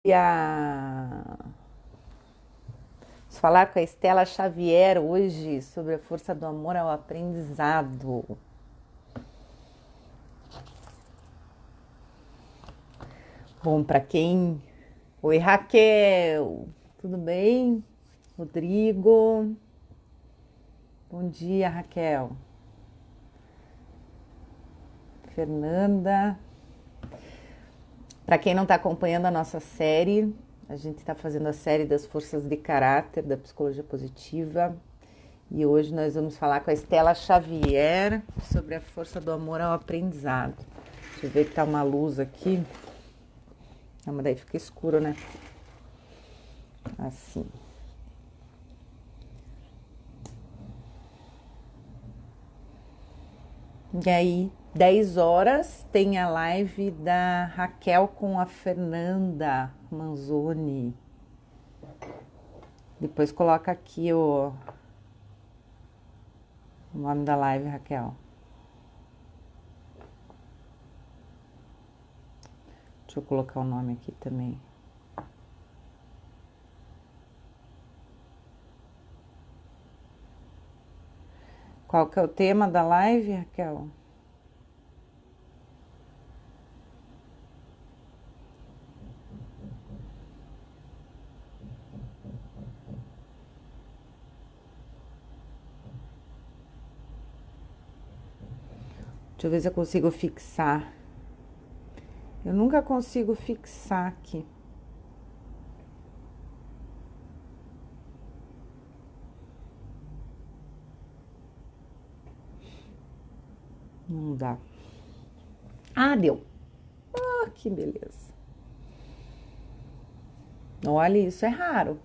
Vamos falar com a Estela Xavier hoje sobre a força do amor ao aprendizado. Bom, para quem... Oi, Raquel, tudo bem? Rodrigo, bom dia, Raquel. Fernanda. Para quem não está acompanhando a nossa série, a gente está fazendo a série das forças de caráter da psicologia positiva. E hoje nós vamos falar com a Estela Xavier sobre a força do amor ao aprendizado. Deixa eu ver que tá uma luz aqui. Não, mas daí fica escuro, né? Assim. E aí, 10 horas, tem a live da Raquel com a Fernanda Manzoni. Depois coloca aqui o nome da live, Raquel. Deixa eu colocar o nome aqui também. Qual que é o tema da live, Raquel? Deixa eu ver se eu consigo fixar. Eu nunca consigo fixar aqui. Não dá. Ah, deu. Ah, que beleza. Olha, isso é raro.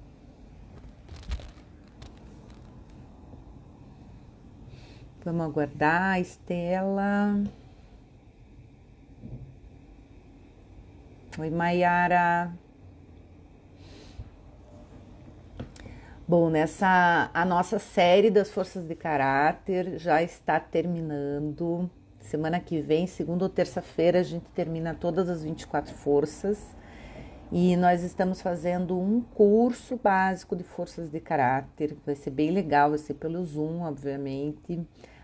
Vamos aguardar, Estela. Oi, Maiara. Bom, a nossa série das forças de caráter já está terminando. Semana que vem, segunda ou terça-feira, a gente termina todas as 24 forças. E nós estamos fazendo um curso básico de forças de caráter. Vai ser bem legal, vai ser pelo Zoom, obviamente,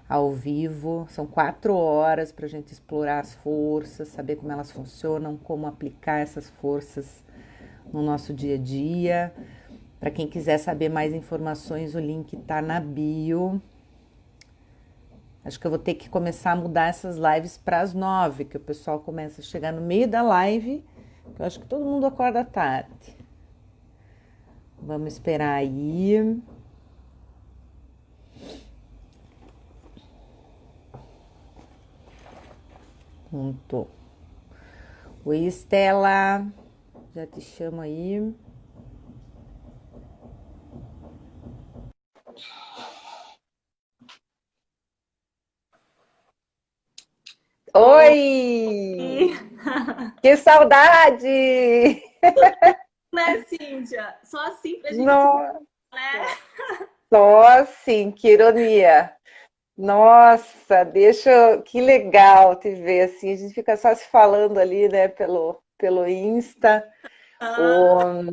ao vivo. São 4 horas para a gente explorar as forças, saber como elas funcionam, como aplicar essas forças no nosso dia a dia. Para quem quiser saber mais informações, o link está na bio. Acho que eu vou ter que começar a mudar essas lives para as 9, que o pessoal começa a chegar no meio da live. Eu acho que todo mundo acorda tarde. Vamos esperar aí. Pronto. Oi, Estela. Já te chamo aí. Oi! Oi! Que saudade! Né, Cíntia? Só assim pra gente se, Nossa, né? só assim, que ironia. Nossa, que legal te ver assim. A gente fica só se falando ali, né, pelo Insta. O, Ah,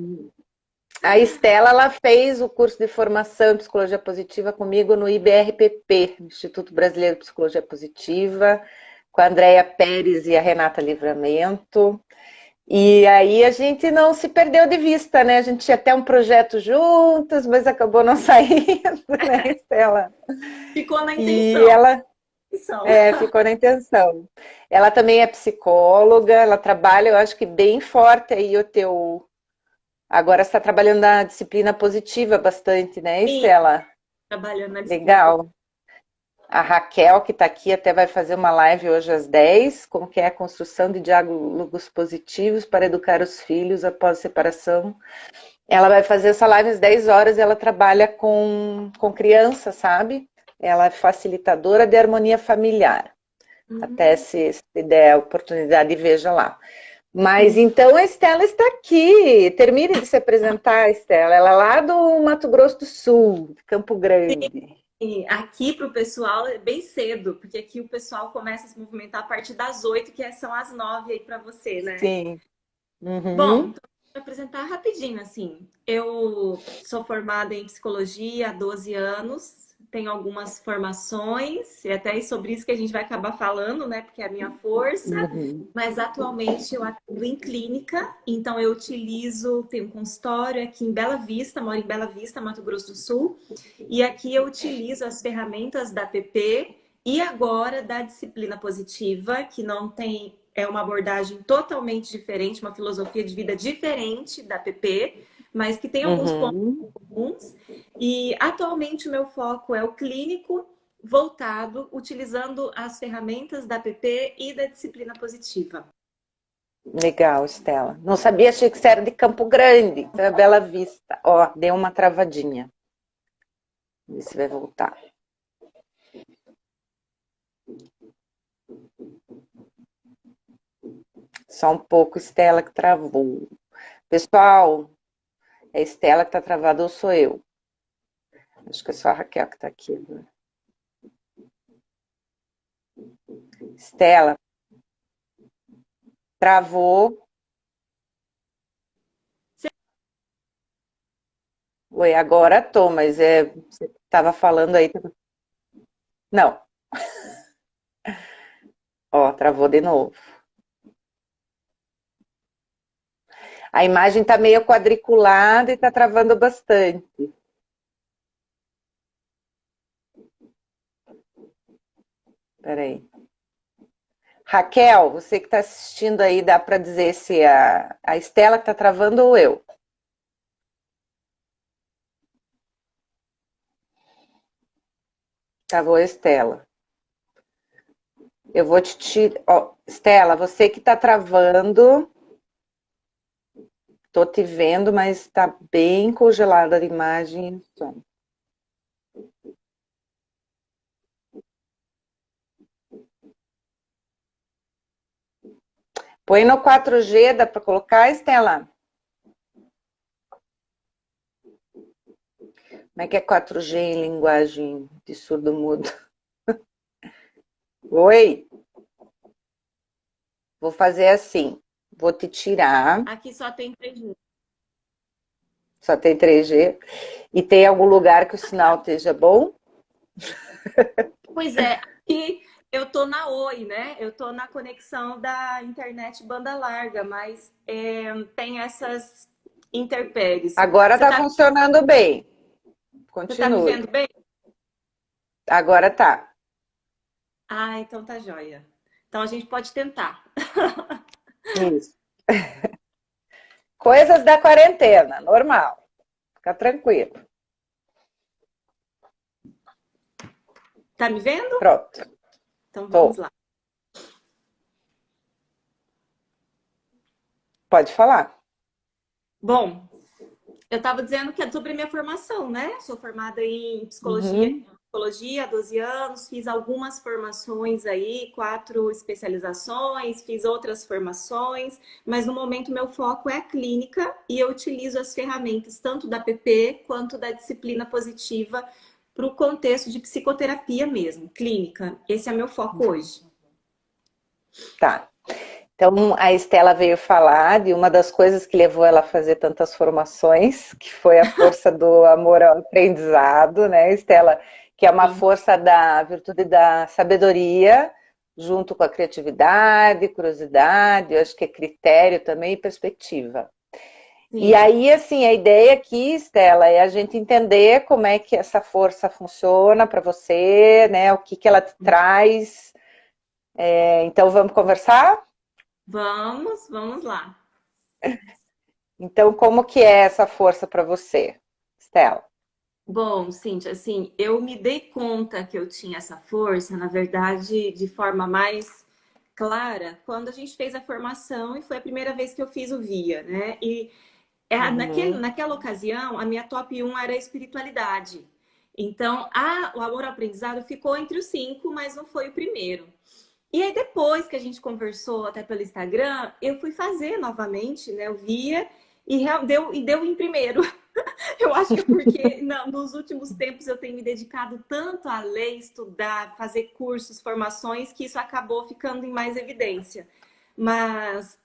a Estela, ela fez o curso de formação em psicologia positiva comigo no IBRPP, Instituto Brasileiro de Psicologia Positiva, com a Andréia Pérez e a Renata Livramento. E aí a gente não se perdeu de vista, né? A gente tinha até um projeto juntas, mas acabou não saindo, né, Estela? ficou na E intenção. ela intenção. ficou na intenção. Ela também é psicóloga, ela trabalha, eu acho que bem forte aí o teu. Agora está trabalhando na disciplina positiva bastante, né, Sim, Estela? trabalhando na disciplina. Legal. A Raquel, que está aqui, até vai fazer uma live hoje às 10, como que é a construção de diálogos positivos para educar os filhos após a separação. Ela vai fazer essa live às 10 horas e ela trabalha com criança, sabe? Ela é facilitadora de harmonia familiar. Até Hum, se der a oportunidade, veja lá. Mas sim. então a Estela está aqui. Termine de se apresentar, Estela. Ela é lá do Mato Grosso do Sul, Campo Grande. E aqui para o pessoal é bem cedo, porque aqui o pessoal começa a se movimentar a partir das 8, são as 9 aí para você, né? Sim. Bom, Uhum. Me apresentar rapidinho, assim. Eu sou formada em psicologia há 12 anos, tenho algumas formações, e até sobre isso que a gente vai acabar falando, né? Porque é a minha força. Uhum. Mas atualmente eu atuo em clínica, então eu tenho um consultório aqui em Bela Vista, moro em Bela Vista, Mato Grosso do Sul, e aqui eu utilizo as ferramentas da PP e agora da disciplina positiva, que não tem, é uma abordagem totalmente diferente, uma filosofia de vida diferente da PP, mas que tem alguns pontos Uhum. comuns. E atualmente o meu foco é o clínico voltado, utilizando as ferramentas da PP e da disciplina positiva. Legal, Estela. Não sabia, achei que você era de Campo Grande, então é Bela Vista. Ó, deu uma travadinha. Vê se vai voltar. Só um pouco, Estela, que travou. Pessoal, é a Estela que tá travada ou sou eu? Acho que é só a Raquel que tá aqui agora. Estela, travou. Oi, agora tô, mas você tava falando aí. Não, ó, travou de novo. A imagem tá meio quadriculada e tá travando bastante. Peraí. Raquel, você que está assistindo aí, dá para dizer se a Estela está travando ou eu? Travou a Estela. Eu vou te tirar. Ó, Estela, você que está travando, tô te vendo, mas está bem congelada a imagem e o som. Põe no 4G, dá para colocar, Estela? Como é que é 4G em linguagem de surdo-mudo? Oi? Vou fazer assim. Vou te tirar. Aqui só tem 3G. Só tem 3G. E tem algum lugar que o sinal esteja bom? Pois é, aqui eu tô na Oi, né? Eu tô na conexão da internet banda larga, mas tem essas intempéries. Agora Você está tá, funcionando bem. você tá me Continue. vendo bem? Agora tá. Ah, então tá joia. Então a gente pode tentar. Isso. Coisas da quarentena, normal. Fica tranquilo. Tá me vendo? Pronto. Então vamos Tô. lá. Pode falar. Bom, eu estava dizendo que é sobre a minha formação, né? Sou formada em Uhum. psicologia há 12 anos, fiz algumas formações aí, 4 especializações, fiz outras formações, mas no momento meu foco é a clínica e eu utilizo as ferramentas tanto da PP quanto da disciplina positiva para o contexto de psicoterapia mesmo, clínica. Esse é meu foco hoje. Tá. Então, a Estela veio falar de uma das coisas que levou ela a fazer tantas formações, que foi a força do amor ao aprendizado, né, Estela? Que é uma Sim, força da virtude da sabedoria, junto com a criatividade, curiosidade, eu acho que é critério também e perspectiva. E sim. aí, assim, a ideia aqui, Estela, é a gente entender como é que essa força funciona para você, né? O que que ela te traz. Então, vamos conversar? Vamos lá. Então, como que é essa força para você, Estela? Bom, Cíntia, assim, eu me dei conta que eu tinha essa força, na verdade, de forma mais clara, quando a gente fez a formação e foi a primeira vez que eu fiz o VIA, né? E Uhum. naquela ocasião, a minha top um era a espiritualidade. Então, o amor ao aprendizado ficou entre os 5, mas não foi o primeiro. E aí, depois que a gente conversou até pelo Instagram, eu fui fazer novamente, né? Eu via e deu em primeiro. Eu acho que é porque nos últimos tempos eu tenho me dedicado tanto a ler, estudar, fazer cursos, formações, que isso acabou ficando em mais evidência. Mas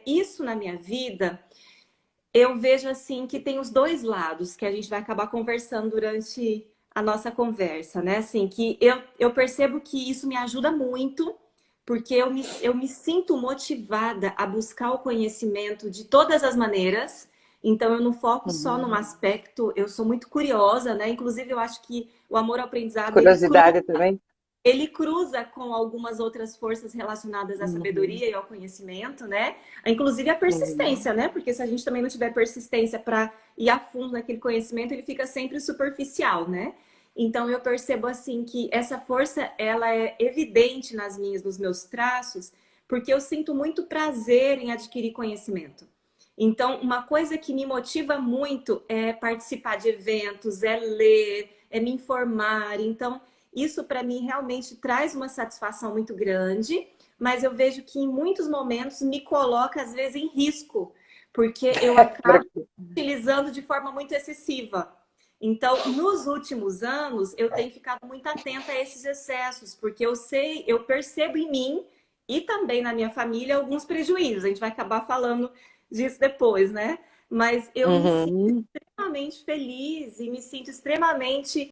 isso na minha vida eu vejo assim que tem os dois lados que a gente vai acabar conversando durante a nossa conversa, né? Assim, que eu percebo que isso me ajuda muito, porque eu me sinto motivada a buscar o conhecimento de todas as maneiras. Então, eu não foco só num Uhum. aspecto, eu sou muito curiosa, né? Inclusive, eu acho que o amor ao aprendizado, Curiosidade também? ele cruza com algumas outras forças relacionadas à Uhum. sabedoria e ao conhecimento, né? Inclusive a Uhum. persistência, né? Porque se a gente também não tiver persistência para ir a fundo naquele conhecimento, ele fica sempre superficial, né? Então eu percebo assim que essa força ela é evidente nos meus traços, porque eu sinto muito prazer em adquirir conhecimento. Então, uma coisa que me motiva muito é participar de eventos, é ler, é me informar. Então, isso para mim realmente traz uma satisfação muito grande, mas eu vejo que em muitos momentos me coloca às vezes em risco, porque eu acabo utilizando de forma muito excessiva. Então, nos últimos anos, eu tenho ficado muito atenta a esses excessos, porque eu sei, eu percebo em mim e também na minha família alguns prejuízos. A gente vai acabar falando disso depois, né? Mas eu me sinto Uhum. extremamente feliz e me sinto extremamente,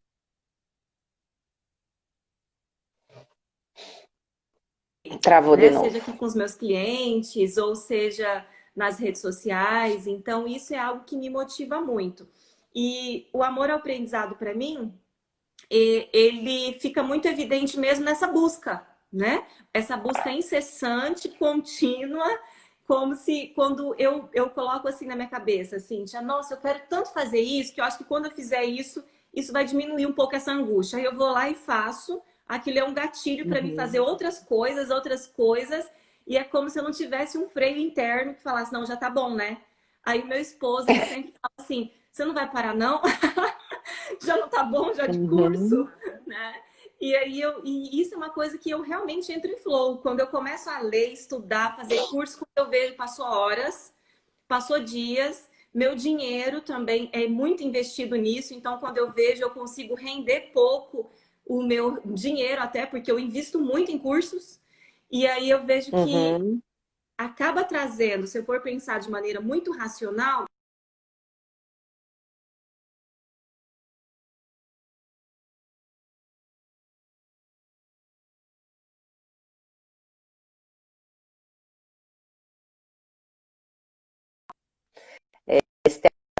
Travou de né? novo. Seja aqui com os meus clientes ou seja nas redes sociais. Então, isso é algo que me motiva muito. E o amor ao aprendizado, para mim, ele fica muito evidente mesmo nessa busca, né? Essa busca incessante, contínua, como se quando eu coloco assim na minha cabeça, assim, já, nossa, eu quero tanto fazer isso, que eu acho que quando eu fizer isso, isso vai diminuir um pouco essa angústia. Aí eu vou lá e faço, aquilo é um gatilho para mim fazer Uhum. outras coisas, e é como se eu não tivesse um freio interno que falasse, não, já tá bom, né? Aí o meu esposo, ele sempre fala assim, você não vai parar, não? Já não tá bom já de curso, Uhum. né? E isso é uma coisa que eu realmente entro em flow. Quando eu começo a ler, estudar, fazer curso, quando eu vejo, passou horas, passou dias, meu dinheiro também é muito investido nisso, então quando eu vejo, eu consigo render pouco o meu dinheiro, até porque eu invisto muito em cursos, e aí eu vejo que Uhum. acaba trazendo, se eu for pensar de maneira muito racional,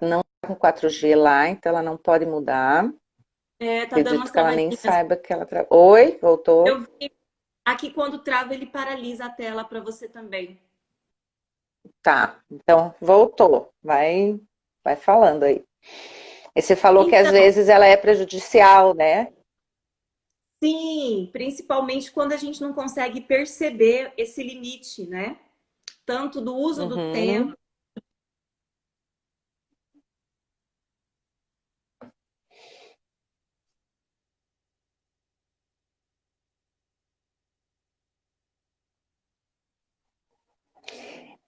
Não tá com 4G lá, então ela não pode mudar. tá dando Acredito umas que ela nem travadinhas. saiba que ela. Oi, Eu voltou? vi aqui quando trava, ele paralisa a tela para você também. Tá, então voltou. Vai falando aí. E você falou que às Então, vezes ela é prejudicial, né? sim, principalmente quando a gente não consegue perceber esse limite, né? Tanto do uso do Uhum. tempo.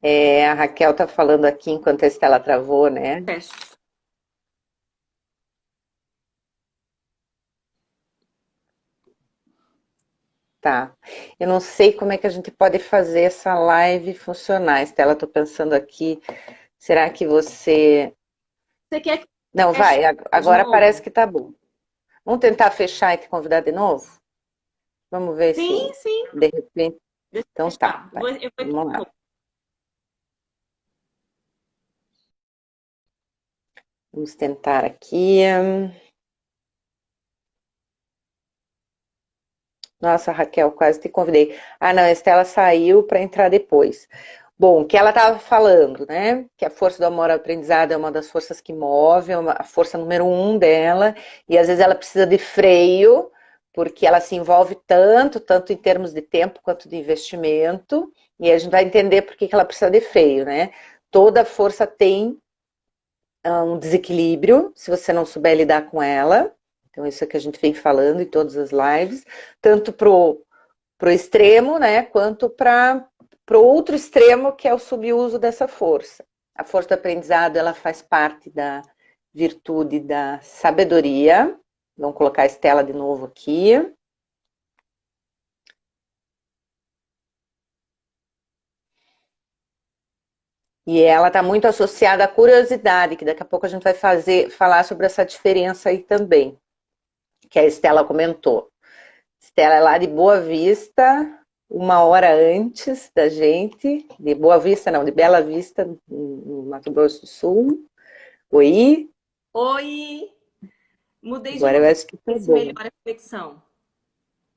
É, a Raquel tá falando aqui enquanto a Estela travou, né? Fecho. Tá. Eu não sei como é que a gente pode fazer essa live funcionar. Estela, tô pensando aqui. Será que você. Você quer que Não, eu feche vai, de agora parece novo? que tá bom. Vamos tentar fechar e te convidar de novo? Vamos ver Sim, se sim. de repente. Deixa eu Então tá, fechar. vai. Eu vou... Vamos lá. Vamos tentar aqui. Nossa, Raquel, quase te convidei. Ah, não, a Estela saiu para entrar depois. Bom, o que ela estava falando, né? Que a força do amor ao aprendizado é uma das forças que move, a força número um dela, e às vezes ela precisa de freio, porque ela se envolve tanto em termos de tempo quanto de investimento, e a gente vai entender por que ela precisa de freio, né? Toda força tem um desequilíbrio, se você não souber lidar com ela. Então, isso é que a gente vem falando em todas as lives, tanto pro extremo, né, quanto para o outro extremo, que é o subuso dessa força. A força do aprendizado, ela faz parte da virtude da sabedoria. Vamos colocar a Estela de novo aqui. E ela está muito associada à curiosidade, que daqui a pouco a gente vai falar sobre essa diferença aí também, que a Estela comentou. Estela é lá de Boa Vista, 1 hora antes da gente, de Boa Vista não, de Bela Vista, no Mato Grosso do Sul. Oi? Oi! Mudei de Agora eu lugar, acho que tá ver se bom. melhora a conexão.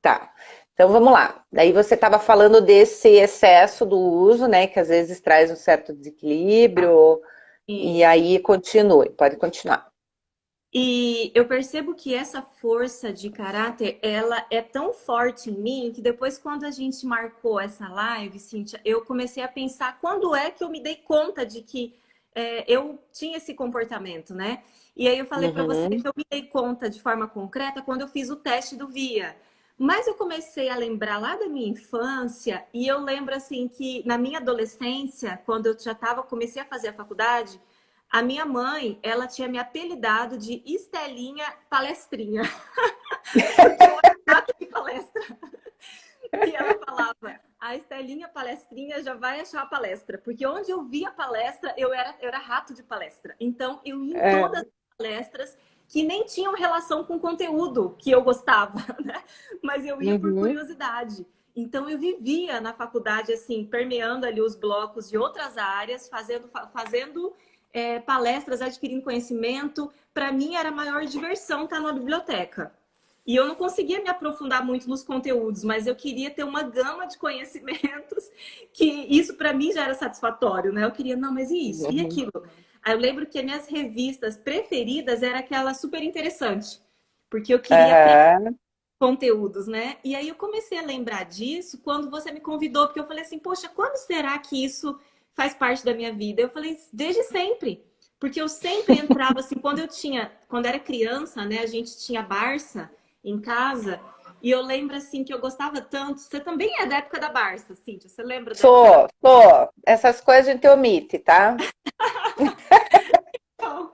Tá. Então vamos lá. Daí você estava falando desse excesso do uso, né? Que às vezes traz um certo desequilíbrio. E Isso. aí continue, pode continuar. E eu percebo que essa força de caráter, ela é tão forte em mim que depois, quando a gente marcou essa live, Cíntia, eu comecei a pensar quando é que eu me dei conta de que eu tinha esse comportamento, né? E aí eu falei para você Uhum. que eu me dei conta de forma concreta quando eu fiz o teste do VIA. Mas eu comecei a lembrar lá da minha infância e eu lembro assim que na minha adolescência, quando eu já comecei a fazer a faculdade, a minha mãe, ela tinha me apelidado de Estelinha Palestrinha, porque eu era rato de palestra. E ela falava, a Estelinha Palestrinha já vai achar a palestra, porque onde eu via palestra, eu era rato de palestra. Então, eu ia em todas É. as palestras que nem tinham relação com o conteúdo que eu gostava, né? Mas eu ia por Uhum. curiosidade. Então, eu vivia na faculdade, assim, permeando ali os blocos de outras áreas, fazendo palestras, adquirindo conhecimento. Para mim, era a maior diversão estar na biblioteca. E eu não conseguia me aprofundar muito nos conteúdos, mas eu queria ter uma gama de conhecimentos que isso para mim já era satisfatório, né? Eu queria, não, mas e isso? E Uhum. aquilo? Aí eu lembro que as minhas revistas preferidas era aquela super interessante, porque eu queria aprender Aham. conteúdos, né? E aí eu comecei a lembrar disso quando você me convidou, porque eu falei assim, poxa, quando será que isso faz parte da minha vida? Eu falei, desde sempre. Porque eu sempre entrava assim, quando era criança, né, a gente tinha Barça em casa, e eu lembro assim que eu gostava tanto. Você também é da época da Barça, Cíntia? Você lembra da época da Sou. Essas coisas a gente omite, tá? Barça?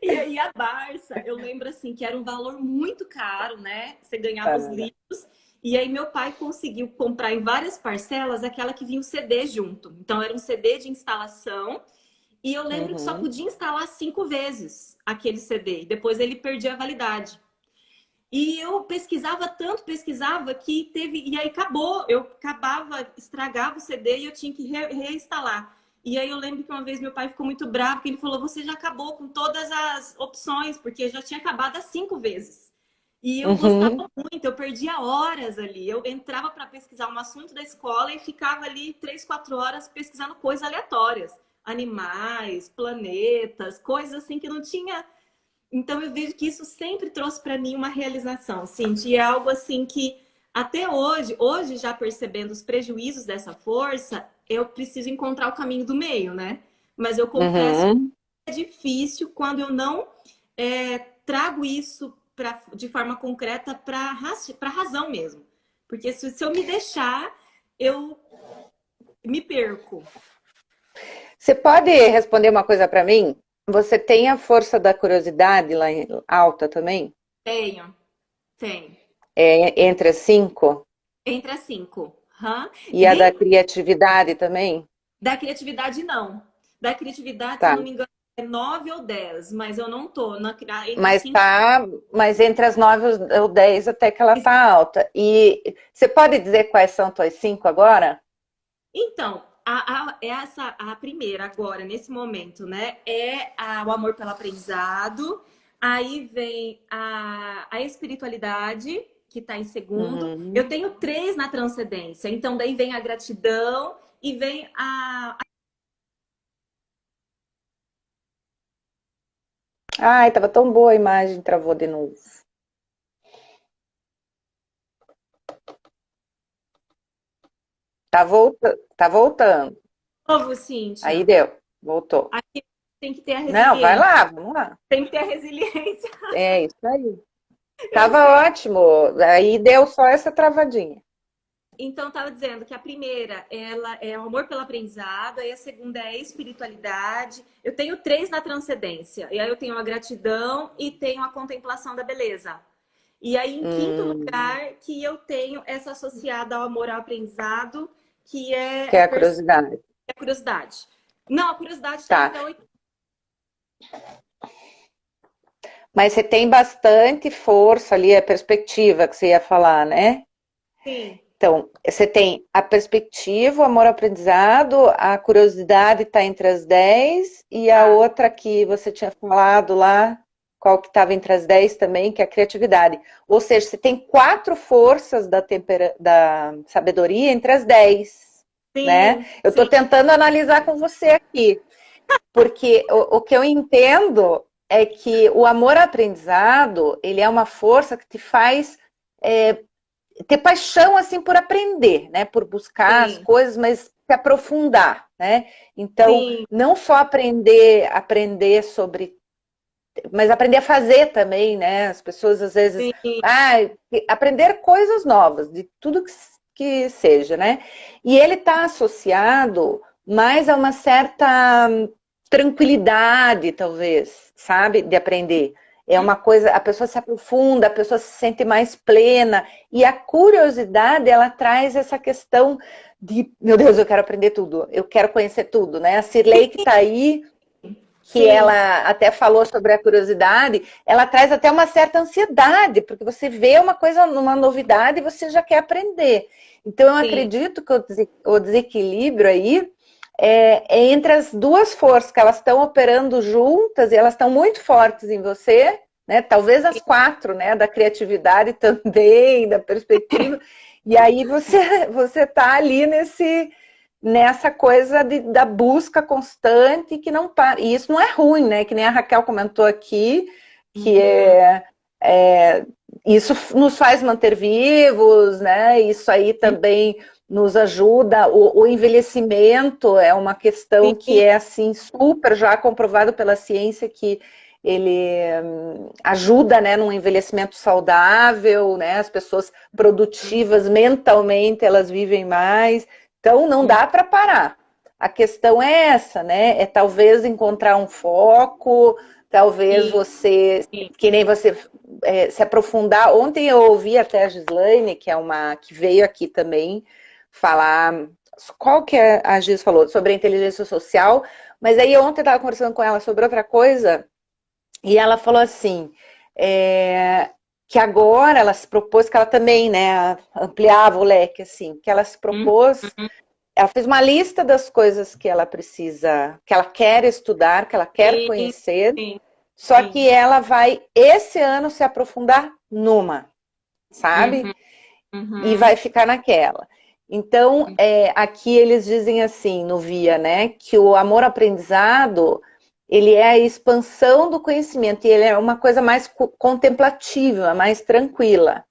E aí a Barça, eu lembro assim que era um valor muito caro, né? Você ganhava os Ah, livros. E aí meu pai conseguiu comprar em várias parcelas aquela que vinha o CD junto. Então era um CD de instalação. E eu lembro que só uhum. podia instalar 5 vezes aquele CD. E depois ele perdia a validade. E eu pesquisava tanto, pesquisava, que teve. E aí acabou. Eu acabava, estragava o CD e eu tinha que reinstalar. E aí eu lembro que uma vez meu pai ficou muito bravo, porque ele falou: Você já acabou com todas as opções, porque já tinha acabado as 5 vezes. E eu gostava Uhum. muito, eu perdia horas ali. Eu entrava para pesquisar um assunto da escola e ficava ali 3, 4 horas pesquisando coisas aleatórias. Animais, planetas, coisas assim que não tinha. Então eu vejo que isso sempre trouxe para mim uma realização, Cintia, e é algo assim que até hoje já percebendo os prejuízos dessa força, eu preciso encontrar o caminho do meio, né? Mas eu confesso que Uhum. é difícil quando eu não trago isso de forma concreta para razão mesmo. Porque se eu me deixar, eu me perco. Você pode responder uma coisa para mim? Você tem a força da curiosidade lá alta também? Tenho, tenho. É, entre as 5? Entre as 5. Hã? E E a da dentro criatividade também? da criatividade, não. Da criatividade, se eu Tá. não me engano, é 9 ou 10, mas eu não tô entre as Mas 5. tá, mas entre as 9 ou 10 até que ela tá alta. E você pode dizer quais são tuas 5 agora? Então, a primeira agora, nesse momento, né? O amor pelo aprendizado. Aí vem a espiritualidade, que está em segundo. Eu Uhum. tenho 3 na transcendência. Então, daí vem a gratidão e vem a. Ai, tava tão boa a imagem, travou de novo. Tá voltando. Novo, Aí Cíntia. deu, voltou. Aqui tem que ter a Não, vai resiliência. lá, vamos lá. Tem que ter a resiliência. É isso aí. Eu Tava sei. ótimo. Aí deu só essa travadinha. Então, estava dizendo que a primeira, ela é o amor pelo aprendizado, aí a segunda é a espiritualidade. Eu tenho 3 na transcendência. E aí eu tenho a gratidão e tenho a contemplação da beleza. E aí, em quinto Hum, lugar, que eu tenho essa associada ao amor ao aprendizado, que é que é a curiosidade. a curiosidade. Não, a curiosidade está Tá. entre a 8. Mas você tem bastante força ali, a perspectiva que você ia falar, né? Sim. Então, você tem a perspectiva, o amor-aprendizado, a curiosidade está entre as 10 e a Tá. outra que você tinha falado lá, qual que estava entre as 10 também, que é a criatividade. Ou seja, você tem 4 forças da sabedoria entre as 10, né? Sim, Eu estou sim, tentando analisar com você aqui, porque o que eu entendo é que o amor-aprendizado, ele é uma força que te faz ter paixão assim por aprender, né? Por buscar as sim, coisas, mas se aprofundar, né? Então, sim, não só aprender sobre, mas aprender a fazer também, né? As pessoas às vezes, sim, ah, aprender coisas novas, de tudo que seja, né? E ele está associado mais a uma certa tranquilidade, talvez, sabe, de aprender. É uma coisa, a pessoa se aprofunda, a pessoa se sente mais plena. E a curiosidade, ela traz essa questão de, meu Deus, eu quero aprender tudo, eu quero conhecer tudo, né? A Cirlei que está aí, que sim, ela até falou sobre a curiosidade, ela traz até uma certa ansiedade, porque você vê uma coisa, uma novidade e você já quer aprender. Então, eu sim, acredito que o desequilíbrio aí é entre as duas forças, que elas estão operando juntas e elas estão muito fortes em você, né? Talvez as 4, né? Da criatividade também, da perspectiva. E aí você tá ali nessa coisa da busca constante que não para. E isso não é ruim, né? Que nem a Raquel comentou aqui, que uhum, isso nos faz manter vivos, né? Isso aí também nos ajuda. O envelhecimento é uma questão que sim, é assim super já comprovado pela ciência que ele ajuda, né, num envelhecimento saudável, né? As pessoas produtivas mentalmente elas vivem mais. Então não uhum, dá para parar. A questão é essa, né? É talvez encontrar um foco, talvez sim, você, sim, que nem você se aprofundar. Ontem eu ouvi até a Gislaine, que é uma que veio aqui também falar. Qual que a Gis falou? Sobre a inteligência social. Mas aí ontem eu estava conversando com ela sobre outra coisa e ela falou assim. Que agora ela se propôs, que ela também, né, ampliava o leque, assim, que ela se uhum, propôs, ela fez uma lista das coisas que ela precisa, que ela quer estudar, que ela quer sim, conhecer, sim, só sim, que ela vai esse ano se aprofundar numa, sabe? uhum, E vai uhum, ficar naquela. Então, aqui eles dizem assim, no VIA, né, que o amor-aprendizado, ele é a expansão do conhecimento, e ele é uma coisa mais contemplativa, mais tranquila.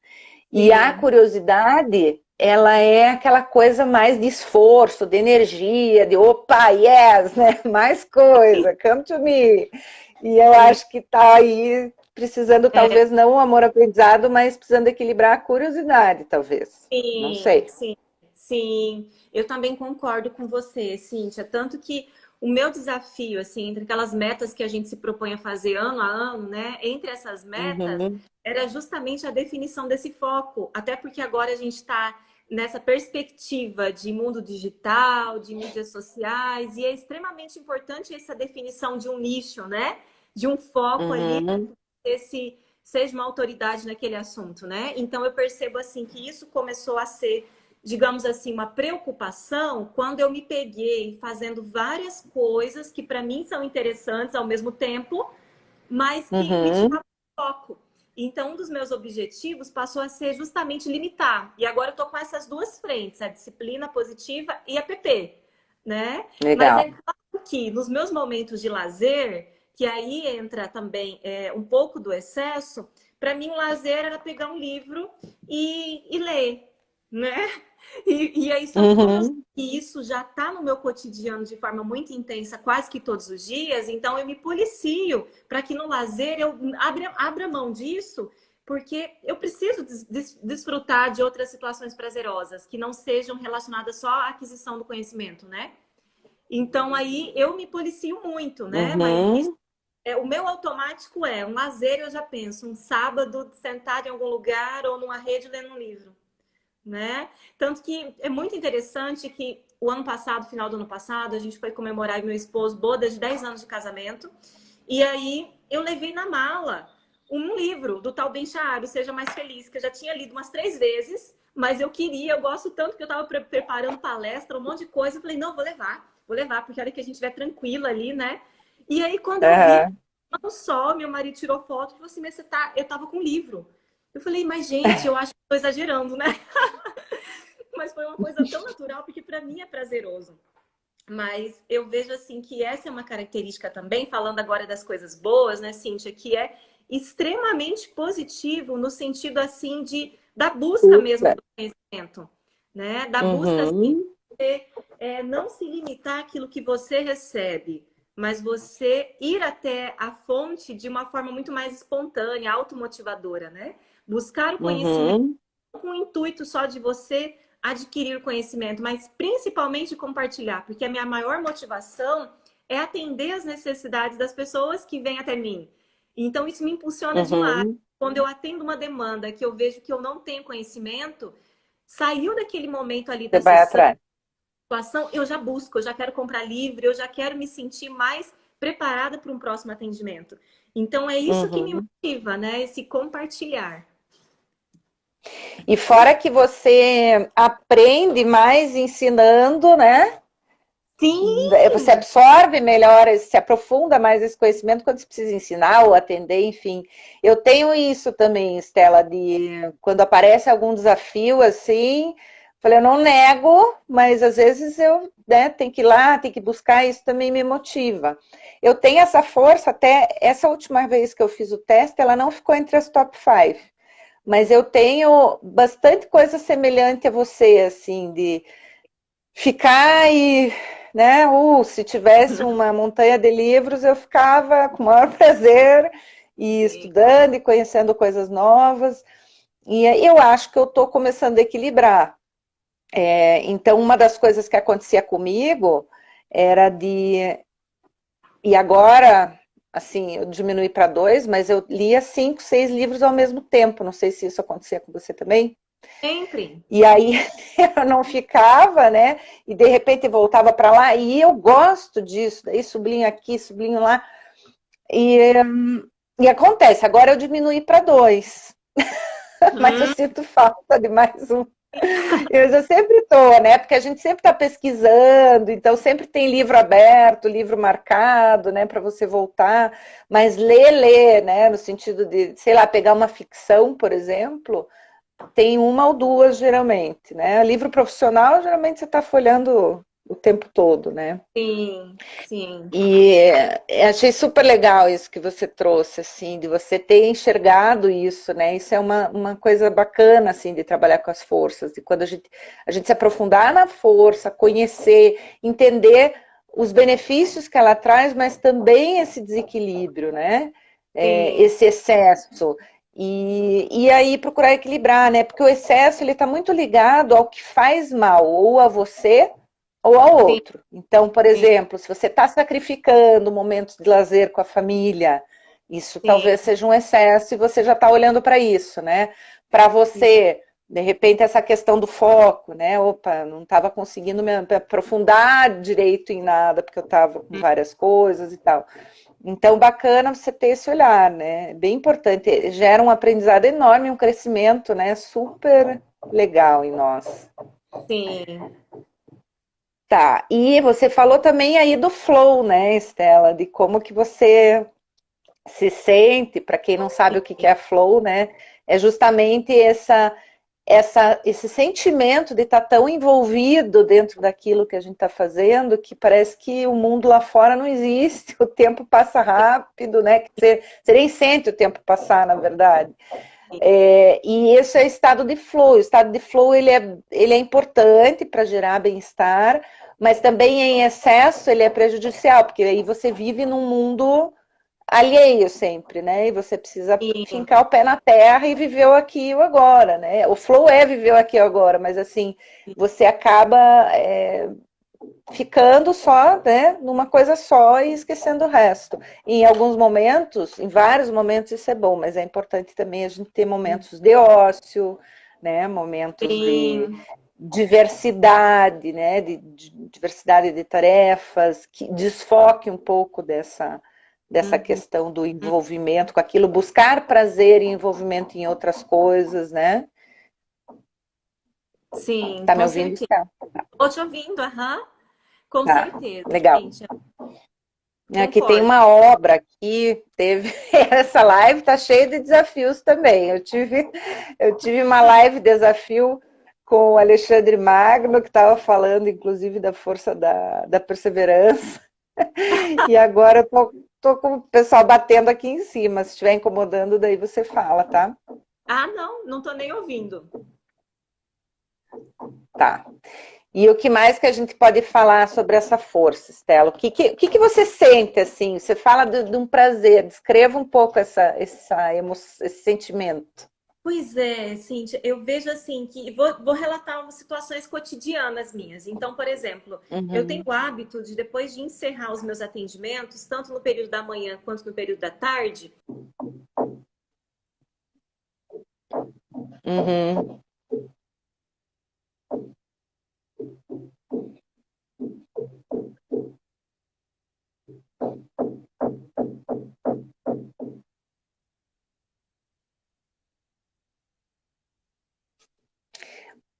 E a sim, curiosidade, ela é aquela coisa mais de esforço, de energia, de opa, yes, né? Mais coisa, come to me. E eu sim, acho que está aí precisando, é, talvez, não o amor-aprendizado, mas precisando equilibrar a curiosidade, talvez. Não sim, sei. sim, sim. Eu também concordo com você, Cíntia. Tanto que o meu desafio, assim, entre aquelas metas que a gente se propõe a fazer ano a ano, né? Entre essas metas, Uhum, era justamente a definição desse foco. Até porque agora a gente está nessa perspectiva de mundo digital, de mídias sociais, e é extremamente importante essa definição de um nicho, né? De um foco ali para uhum, esse seja uma autoridade naquele assunto, né? Então eu percebo assim que isso começou a ser, digamos assim, uma preocupação quando eu me peguei fazendo várias coisas que para mim são interessantes ao mesmo tempo, mas que me uhum. tiravam foco. Então, um dos meus objetivos passou a ser justamente limitar. E agora eu estou com essas duas frentes, a disciplina positiva e a PP, né? Mas é Legal. claro que nos meus momentos de lazer, que aí entra também um pouco do excesso, para mim o lazer era pegar um livro e ler, né? E aí, só que como eu sei Uhum, que isso já está no meu cotidiano de forma muito intensa, quase que todos os dias, então eu me policio para que no lazer eu abra mão disso, porque eu preciso desfrutar de outras situações prazerosas que não sejam relacionadas só à aquisição do conhecimento, né? Então aí eu me policio muito, né? Mas isso uhum. o meu automático é um lazer, eu já penso, um sábado sentado em algum lugar ou numa rede lendo um livro, né? Tanto que é muito interessante que o ano passado, final do ano passado, a gente foi comemorar meu esposo, boda de 10 anos de casamento. E aí eu levei na mala um livro do Tal Ben-Shahar, Seja Mais Feliz, que eu já tinha lido umas 3 vezes, mas eu gosto tanto que eu estava preparando palestra, um monte de coisa. Eu falei, não, vou levar, porque a hora que a gente estiver tranquila ali, né? E aí, quando eu vi, não só, meu marido tirou foto e falou assim, mas eu tava com um livro. Eu falei, mas gente, eu acho que estou exagerando, né? Mas foi uma coisa tão natural, porque para mim é prazeroso. Mas eu vejo assim que essa é uma característica também, falando agora das coisas boas, né, Cíntia, que é extremamente positivo no sentido assim da busca mesmo do conhecimento, né? Da busca assim, Uhum. de não se limitar àquilo que você recebe, mas você ir até a fonte de uma forma muito mais espontânea, automotivadora, né? Buscar o conhecimento Uhum. com o intuito só de você adquirir o conhecimento, mas principalmente compartilhar, porque a minha maior motivação é atender as necessidades das pessoas que vêm até mim. Então, isso me impulsiona demais. Uhum. Quando eu atendo uma demanda que eu vejo que eu não tenho conhecimento, saiu daquele momento ali Você da vai sessão, atrás. situação, eu já busco, eu já quero comprar livro, eu já quero me sentir mais preparada para um próximo atendimento. Então, é isso que me Uhum. motiva, né? Esse compartilhar. E fora que você aprende mais ensinando, né? Você Sim! absorve melhor, se aprofunda mais esse conhecimento quando você precisa ensinar ou atender, enfim. Eu tenho isso também, Estela, de quando aparece algum desafio assim, falei, eu não nego, mas às vezes eu, né, tenho que ir lá, tenho que buscar, isso também me motiva. Eu tenho essa força, até essa última vez que eu fiz o teste, ela não ficou entre as top 5, mas eu tenho bastante coisa semelhante a você, assim, de ficar e, né, se tivesse uma montanha de livros, eu ficava com o maior prazer e estudando e conhecendo coisas novas. E eu acho que eu estou começando a equilibrar. Então, uma das coisas que acontecia comigo era de. E agora, assim, eu diminui para 2, mas eu lia 5, 6 livros ao mesmo tempo. Não sei se isso acontecia com você também. Sempre. E aí eu não ficava, né? E de repente voltava para lá. E eu gosto disso, daí sublinho aqui, sublinho lá. E, e acontece, agora eu diminui para 2, mas eu sinto falta de mais um. Eu já sempre estou, né? Porque a gente sempre está pesquisando, então sempre tem livro aberto, livro marcado, né? Para você voltar. Mas ler, né? No sentido de, sei lá, pegar uma ficção, por exemplo, tem uma ou duas, geralmente, né? Livro profissional, geralmente você está folhando o tempo todo, né? Sim, sim. E achei super legal isso que você trouxe, assim, de você ter enxergado isso, né? Isso é uma coisa bacana, assim, de trabalhar com as forças, de quando a gente se aprofundar na força, conhecer, entender os benefícios que ela traz, mas também esse desequilíbrio, né? Sim. Esse excesso. E aí procurar equilibrar, né? Porque o excesso, ele está muito ligado ao que faz mal, ou a você, ou ao Sim, outro. Então, por sim, exemplo, se você está sacrificando momentos de lazer com a família, isso sim. talvez seja um excesso e você já está olhando para isso, né? Para você, de repente, essa questão do foco, né? Opa, não estava conseguindo me aprofundar direito em nada, porque eu estava com várias coisas e tal. Então, bacana você ter esse olhar, né? Bem importante. Gera um aprendizado enorme, um crescimento, né? Super legal em nós. Sim. Tá, e você falou também aí do flow, né, Estela, de como que você se sente, para quem não sabe o que que é flow, né, é justamente esse sentimento de estar tão envolvido dentro daquilo que a gente está fazendo, que parece que o mundo lá fora não existe, o tempo passa rápido, né, que você nem sente o tempo passar, na verdade. E esse é o estado de flow. O estado de flow ele é importante para gerar bem-estar, mas também em excesso ele é prejudicial, porque aí você vive num mundo alheio sempre, né? E você precisa Sim. fincar o pé na terra e viver o aqui e o agora, né? O flow é viver o aqui e o agora, mas assim, você acaba ficando só, né, numa coisa só e esquecendo o resto. E em alguns momentos, em vários momentos isso é bom, mas é importante também a gente ter momentos de ócio, né, momentos Sim. diversidade, né, de diversidade de tarefas, que desfoque um pouco dessa questão do envolvimento com aquilo, buscar prazer e envolvimento em outras coisas, né? Sim, Tá me com ouvindo, certeza. Estela? Tô te ouvindo, aham, com Tá, certeza, legal. gente. Aqui tem Concordo. uma obra aqui, teve essa live tá cheia de desafios também. Eu tive uma live desafio com o Alexandre Magno, que estava falando, inclusive, da força da perseverança. E agora eu tô com o pessoal batendo aqui em cima. Se estiver incomodando, daí você fala, tá? Ah, não, não tô nem ouvindo. Tá. E o que mais que a gente pode falar sobre essa força, Stella? O que você sente, assim? Você fala de um prazer, descreva um pouco esse sentimento. Pois é, Cíntia, eu vejo assim que vou relatar umas situações cotidianas minhas. Então, por exemplo, eu tenho Uhum. o hábito de, depois de encerrar os meus atendimentos, tanto no período da manhã quanto no período da tarde, Uhum.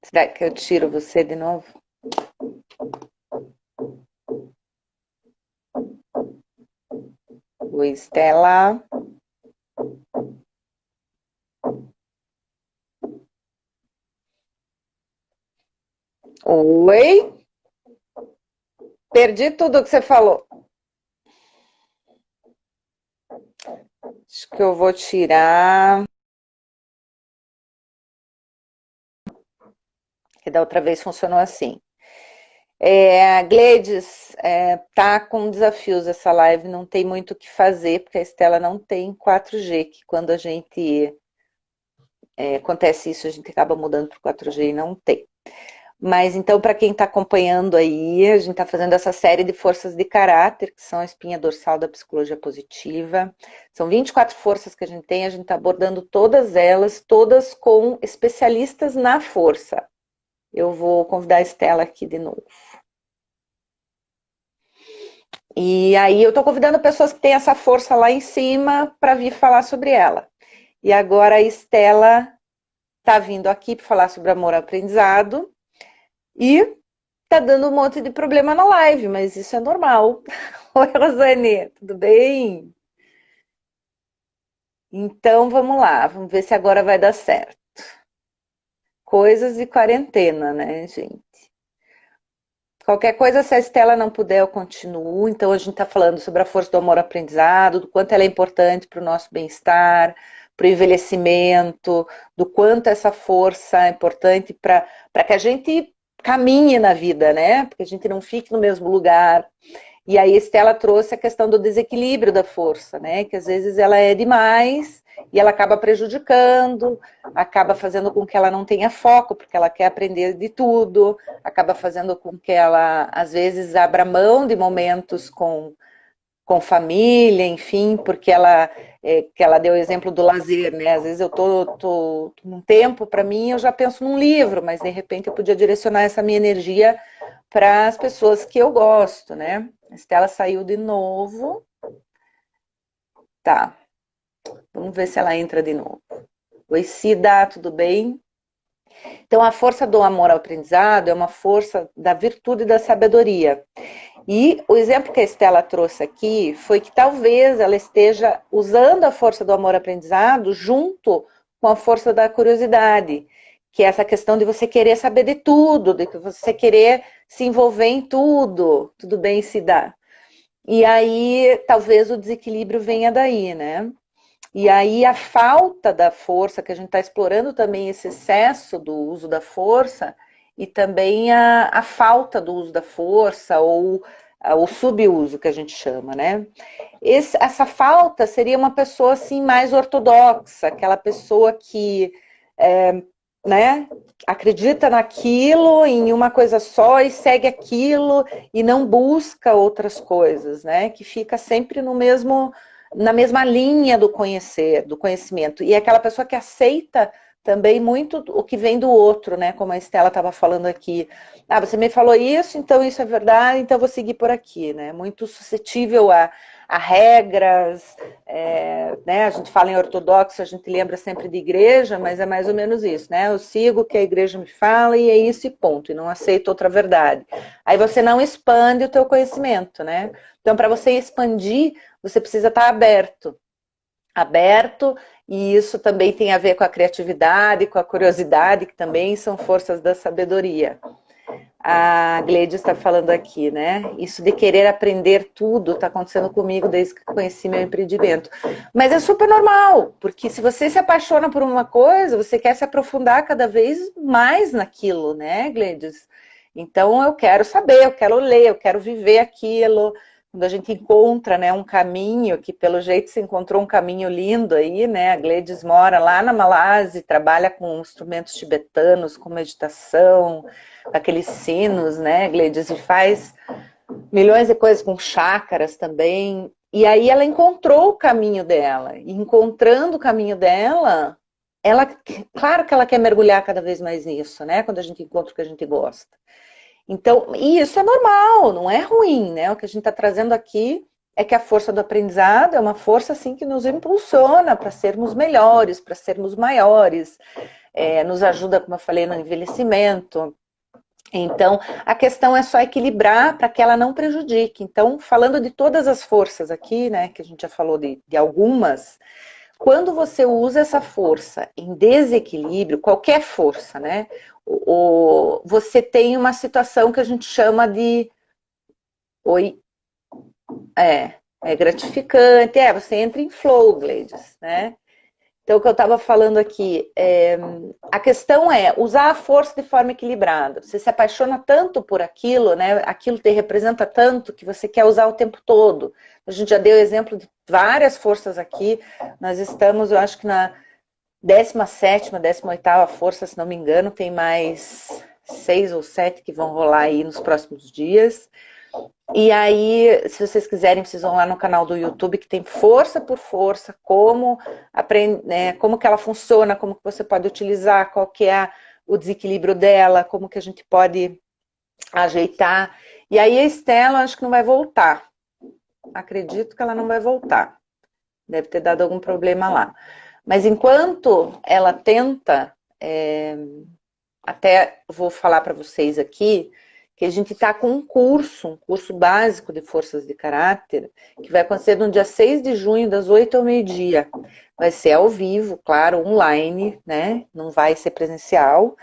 Será que eu tiro você de novo? Oi, Stella. Oi? Perdi tudo que você falou. Acho que eu vou tirar. Que da outra vez funcionou assim. A Gledes tá com desafios essa live, não tem muito o que fazer, porque a Estela não tem 4G, que quando a gente acontece isso, a gente acaba mudando para 4G e não tem. Mas então, para quem está acompanhando aí, a gente está fazendo essa série de forças de caráter, que são a espinha dorsal da psicologia positiva. São 24 forças que a gente está abordando todas elas, todas com especialistas na força. Eu vou convidar a Estela aqui de novo. E aí eu estou convidando pessoas que têm essa força lá em cima para vir falar sobre ela. E agora a Estela está vindo aqui para falar sobre amor ao aprendizado e tá dando um monte de problema na live, mas isso é normal. Oi, Rosane, tudo bem? Então vamos lá, vamos ver se agora vai dar certo. Coisas de quarentena, né, gente? Qualquer coisa, se a Estela não puder, eu continuo. Então, a gente está falando sobre a força do amor-aprendizado, do quanto ela é importante para o nosso bem-estar, para o envelhecimento, do quanto essa força é importante para que a gente caminhe na vida, né? Porque a gente não fique no mesmo lugar. E aí, a Estela trouxe a questão do desequilíbrio da força, né? Que às vezes ela é demais e ela acaba prejudicando, acaba fazendo com que ela não tenha foco, porque ela quer aprender de tudo, acaba fazendo com que ela, às vezes, abra mão de momentos com família, enfim, porque que ela deu o exemplo do lazer, né? Às vezes eu tô num tempo, para mim, eu já penso num livro, mas de repente eu podia direcionar essa minha energia para as pessoas que eu gosto, né? A Estela saiu de novo. Tá, vamos ver se ela entra de novo. Oi, Cida, tudo bem? Então, a força do amor ao aprendizado é uma força da virtude e da sabedoria. E o exemplo que a Estela trouxe aqui foi que talvez ela esteja usando a força do amor ao aprendizado junto com a força da curiosidade, que é essa questão de você querer saber de tudo, de você querer se envolver em tudo. Tudo bem, Cida? E aí, talvez o desequilíbrio venha daí, né? E aí a falta da força, que a gente está explorando também esse excesso do uso da força, e também a falta do uso da força, ou o subuso, que a gente chama, né? Essa falta seria uma pessoa assim mais ortodoxa, aquela pessoa que né, acredita naquilo, em uma coisa só e segue aquilo e não busca outras coisas, né? Que fica sempre na mesma linha do conhecimento. E é aquela pessoa que aceita também muito o que vem do outro, né? Como a Estela estava falando aqui. Ah, você me falou isso, então isso é verdade, então eu vou seguir por aqui, né? Muito suscetível a regras, né? A gente fala em ortodoxo, a gente lembra sempre de igreja, mas é mais ou menos isso, né? Eu sigo o que a igreja me fala e é isso e ponto, e não aceito outra verdade. Aí você não expande o teu conhecimento, né? Então, para você expandir, você precisa estar aberto, e isso também tem a ver com a criatividade, com a curiosidade, que também são forças da sabedoria. A Gleide está falando aqui, né? Isso de querer aprender tudo está acontecendo comigo desde que conheci meu empreendimento. Mas é super normal, porque se você se apaixona por uma coisa, você quer se aprofundar cada vez mais naquilo, né, Gleides? Então eu quero saber, eu quero ler, eu quero viver aquilo. Quando a gente encontra, né, um caminho, que pelo jeito se encontrou um caminho lindo aí, né? A Gleides mora lá na Malásia, trabalha com instrumentos tibetanos, com meditação, aqueles sinos, né, Gleides, e faz milhões de coisas com chácaras também. E aí ela encontrou o caminho dela. E encontrando o caminho dela, ela, claro que ela quer mergulhar cada vez mais nisso, né? Quando a gente encontra o que a gente gosta. Então, e isso é normal, não é ruim, né? O que a gente está trazendo aqui é que a força do aprendizado é uma força assim que nos impulsiona para sermos melhores, para sermos maiores, nos ajuda, como eu falei, no envelhecimento. Então, a questão é só equilibrar para que ela não prejudique. Então, falando de todas as forças aqui, né, que a gente já falou de algumas, quando você usa essa força em desequilíbrio, qualquer força, né, você tem uma situação que a gente chama de... Oi? É gratificante, você entra em flow, Gleides, né? Então, o que eu estava falando aqui, a questão é usar a força de forma equilibrada. Você se apaixona tanto por aquilo, né? Aquilo te representa tanto que você quer usar o tempo todo. A gente já deu exemplo de várias forças aqui. Nós estamos, eu acho que na 17ª, 18ª força, se não me engano, tem mais 6 ou 7 que vão rolar aí nos próximos dias. E aí, se vocês quiserem, vocês vão lá no canal do YouTube, que tem força por força, como que ela funciona, como que você pode utilizar, qual que é o desequilíbrio dela, como que a gente pode ajeitar. E aí a Estela, acho que não vai voltar. Acredito que ela não vai voltar. Deve ter dado algum problema lá. Mas enquanto ela tenta, até vou falar para vocês aqui, que a gente está com um curso básico de forças de caráter, que vai acontecer no dia 6 de junho, das 8 ao meio-dia. Vai ser ao vivo, claro, online, né? Não vai ser presencial.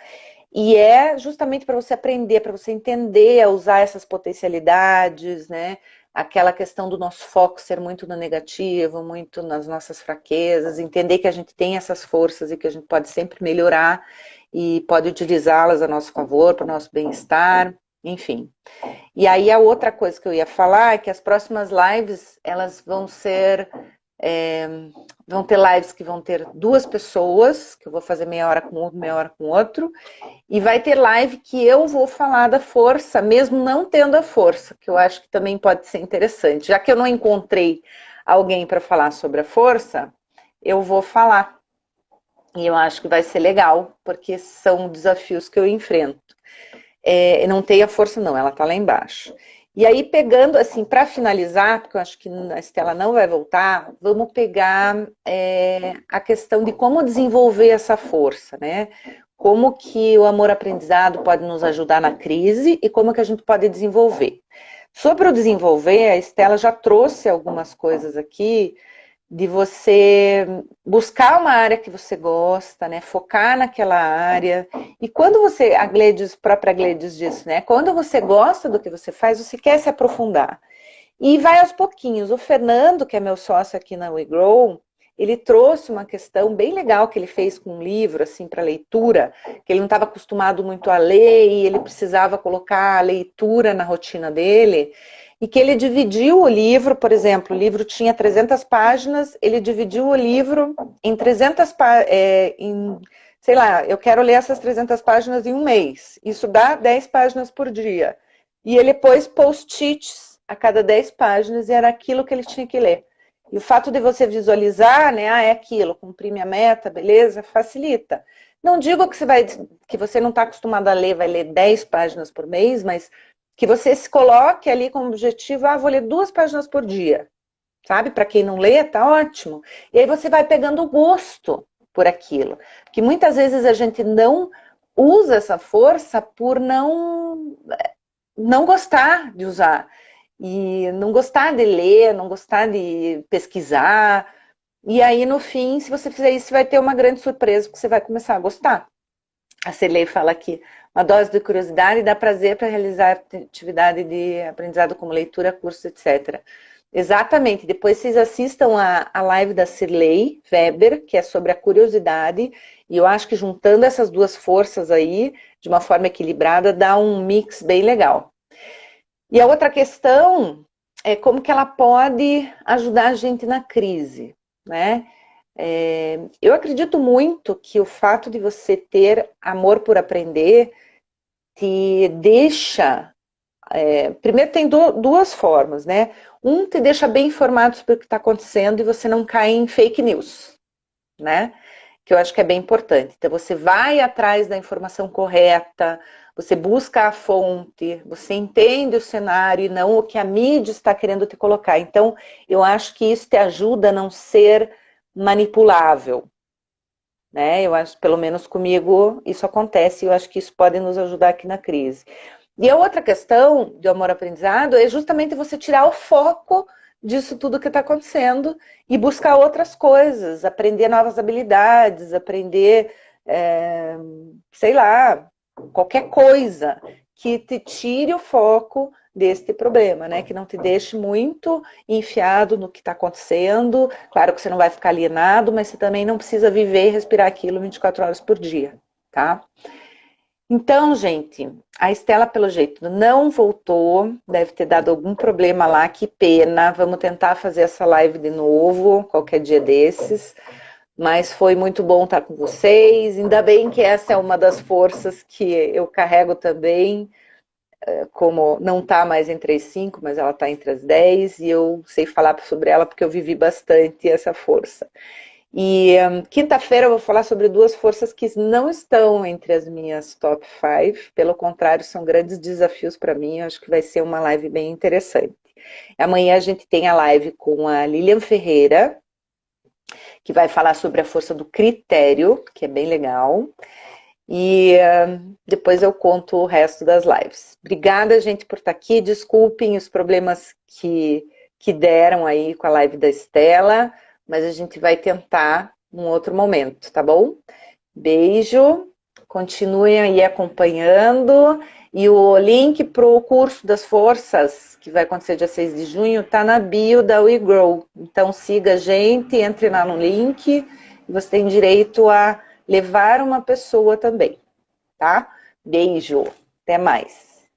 E é justamente para você aprender, para você entender a usar essas potencialidades, né? Aquela questão do nosso foco ser muito no negativo, muito nas nossas fraquezas, entender que a gente tem essas forças e que a gente pode sempre melhorar e pode utilizá-las a nosso favor, para o nosso bem-estar. Enfim. E aí a outra coisa que eu ia falar é que as próximas lives, elas vão ser... vão ter lives que vão ter 2 pessoas, que eu vou fazer meia hora com um, meia hora com outro, e vai ter live que eu vou falar da força, mesmo não tendo a força, que eu acho que também pode ser interessante. Já que eu não encontrei alguém para falar sobre a força, eu vou falar. E eu acho que vai ser legal, porque são desafios que eu enfrento. Não tem a força não, ela tá lá embaixo. E aí pegando, assim, para finalizar, porque eu acho que a Estela não vai voltar, vamos pegar a questão de como desenvolver essa força, né? Como que o amor-aprendizado pode nos ajudar na crise e como que a gente pode desenvolver. Sobre o desenvolver, a Estela já trouxe algumas coisas aqui, de você buscar uma área que você gosta, né? Focar naquela área. E quando você, a própria Gleides disse, né? Quando você gosta do que você faz, você quer se aprofundar. E vai aos pouquinhos. O Fernando, que é meu sócio aqui na WeGrow, ele trouxe uma questão bem legal que ele fez com um livro, assim, para leitura, que ele não estava acostumado muito a ler e ele precisava colocar a leitura na rotina dele. E que ele dividiu o livro, por exemplo, o livro tinha 300 páginas, ele dividiu o livro em 300 páginas, sei lá, eu quero ler essas 300 páginas em um mês. Isso dá 10 páginas por dia. E ele pôs post-its a cada 10 páginas e era aquilo que ele tinha que ler. E o fato de você visualizar, né, é aquilo, cumprir minha meta, beleza, facilita. Não digo que você não está acostumado a ler, vai ler 10 páginas por mês, mas que você se coloque ali como objetivo, vou ler 2 páginas por dia, sabe? Para quem não lê, tá ótimo. E aí você vai pegando o gosto por aquilo. Porque muitas vezes a gente não usa essa força por não gostar de usar. E não gostar de ler, não gostar de pesquisar. E aí, no fim, se você fizer isso, você vai ter uma grande surpresa, porque você vai começar a gostar. A Cirlei fala aqui, uma dose de curiosidade dá prazer para realizar atividade de aprendizado como leitura, curso, etc. Exatamente. Depois vocês assistam a live da Cirlei Weber, que é sobre a curiosidade. E eu acho que juntando essas duas forças aí, de uma forma equilibrada, dá um mix bem legal. E a outra questão é como que ela pode ajudar a gente na crise, né? Eu acredito muito que o fato de você ter amor por aprender te deixa... primeiro tem duas formas, né? Te deixa bem informado sobre o que está acontecendo e você não cai em fake news, né? Que eu acho que é bem importante. Então você vai atrás da informação correta, você busca a fonte, você entende o cenário e não o que a mídia está querendo te colocar. Então eu acho que isso te ajuda a não ser manipulável, né? Eu acho, pelo menos comigo, isso acontece e eu acho que isso pode nos ajudar aqui na crise. E a outra questão do amor-aprendizado é justamente você tirar o foco disso tudo que está acontecendo e buscar outras coisas, aprender novas habilidades, aprender, sei lá, qualquer coisa que te tire o foco deste problema, né? Que não te deixe muito enfiado no que está acontecendo. Claro que você não vai ficar alienado, mas você também não precisa viver e respirar aquilo 24 horas por dia, tá? Então, gente, a Estela, pelo jeito, não voltou, deve ter dado algum problema lá, que pena. Vamos tentar fazer essa live de novo, qualquer dia desses. Mas foi muito bom estar com vocês. Ainda bem que essa é uma das forças que eu carrego também, como não está mais entre as 5, mas ela está entre as 10, e eu sei falar sobre ela porque eu vivi bastante essa força. E quinta-feira eu vou falar sobre duas forças que não estão entre as minhas top 5, pelo contrário, são grandes desafios para mim, eu acho que vai ser uma live bem interessante. Amanhã a gente tem a live com a Lilian Ferreira, que vai falar sobre a força do critério, que é bem legal. E depois eu conto o resto das lives. Obrigada, gente, por estar aqui. Desculpem os problemas que deram aí com a live da Estela, mas a gente vai tentar num outro momento, tá bom? Beijo, continuem aí acompanhando. E o link para o curso das forças, que vai acontecer dia 6 de junho, tá na bio da WeGrow. Então siga a gente, entre lá no link, e você tem direito a levar uma pessoa também, tá? Beijo, até mais.